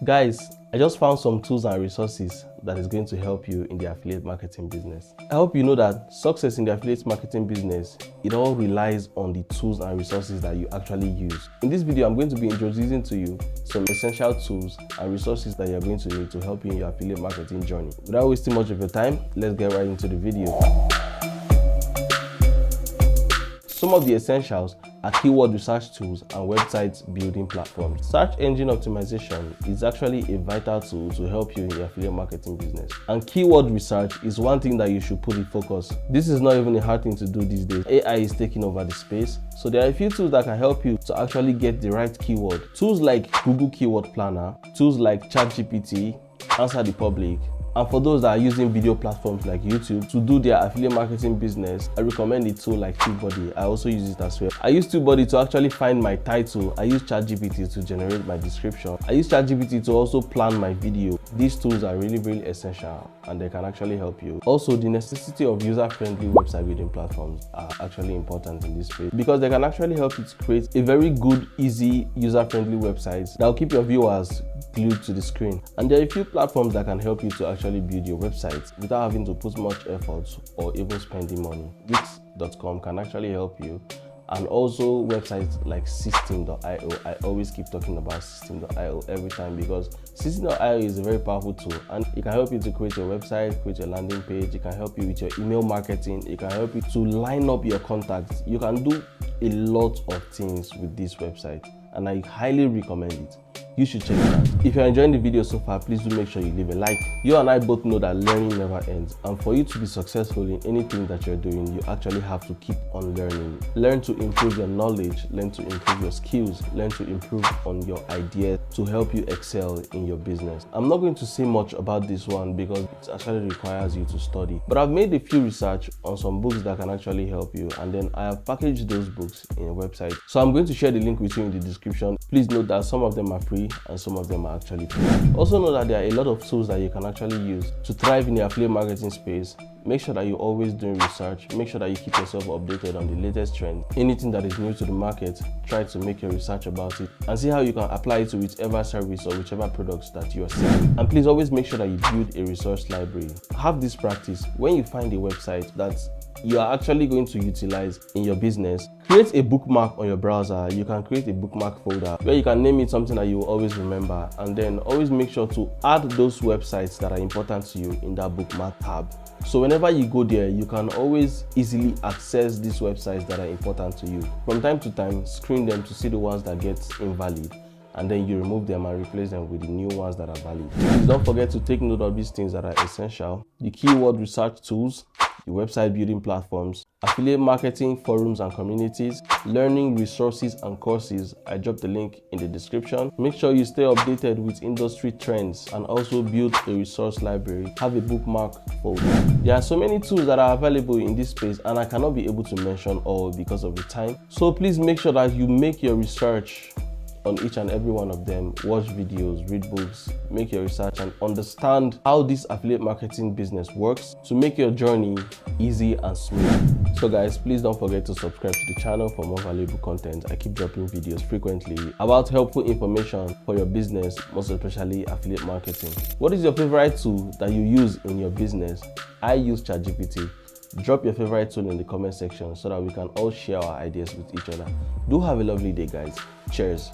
Guys, I just found some tools and resources that is going to help you in the affiliate marketing business. I hope you know that success in the affiliate marketing business, it all relies on the tools and resources that you actually use. In this video, I'm going to be introducing to you some essential tools and resources that you're going to need to help you in your affiliate marketing journey. Without wasting much of your time, let's get right into the video. Some of the essentials are keyword research tools and website building platforms. Search engine optimization is actually a vital tool to help you in your affiliate marketing business. And keyword research is one thing that you should put in focus. This is not even a hard thing to do these days. AI is taking over the space. So there are a few tools that can help you to actually get the right keyword. Tools like Google Keyword Planner, tools like ChatGPT, Answer the Public. And for those that are using video platforms like YouTube to do their affiliate marketing business, I recommend a tool like TubeBuddy. I also use it as well. I use TubeBuddy to actually find my title. I use ChatGPT to generate my description. I use ChatGPT to also plan my video. These tools are really essential and they can actually help you. Also, the necessity of user-friendly website building platforms are actually important in this space because they can actually help you to create a very good, easy, user-friendly website that will keep your viewers glued to the screen. And there are a few platforms that can help you to actually build your website without having to put much effort or even spending money. Wix.com can actually help you, and also websites like System.io. I always keep talking about System.io every time because System.io is a very powerful tool and it can help you to create your website, create your landing page. It can help you with your email marketing. It can help you to line up your contacts. You can do a lot of things with this website and I highly recommend it. You should check it out. If you're enjoying the video so far, please do make sure you leave a like. You and I both know that learning never ends, and for you to be successful in anything that you're doing, you actually have to keep on learning. Learn to improve your knowledge, learn to improve your skills, learn to improve on your ideas to help you excel in your business. I'm not going to say much about this one because it actually requires you to study, but I've made a few research on some books that can actually help you, and then I have packaged those books in a website. So I'm going to share the link with you in the description. Please note that some of them are free and some of them are actually free. Also know that there are a lot of tools that you can actually use to thrive in the affiliate marketing space. Make sure that you're always doing research. Make sure that you keep yourself updated on the latest trends. Anything that is new to the market, try to make your research about it and see how you can apply it to whichever service or whichever products that you are selling. And please always make sure that you build a resource library. Have this practice. When you find a website that you are actually going to utilize in your business, create a bookmark on your browser. You can create a bookmark folder where you can name it something that you will always remember, and then always make sure to add those websites that are important to you in that bookmark tab. So whenever you go there, you can always easily access these websites that are important to you. From time to time, screen them to see the ones that get invalid, and then you remove them and replace them with the new ones that are valid. Please don't forget to take note of these things that are essential: the keyword research tools, the website building platforms, affiliate marketing forums and communities, learning resources and courses. I dropped the link in the description. Make sure you stay updated with industry trends and also build a resource library. Have a bookmark folder. There are so many tools that are available in this space and I cannot be able to mention all because of the time. So please make sure that you make your research on each and every one of them. Watch videos, read books, make your research and understand how this affiliate marketing business works to make your journey easy and smooth. So guys, please don't forget to subscribe to the channel for more valuable content. I keep dropping videos frequently about helpful information for your business, most especially affiliate marketing. What is your favorite tool that you use in your business? I use ChatGPT. Drop your favorite tool in the comment section so that we can all share our ideas with each other. Do have a lovely day, guys. Cheers.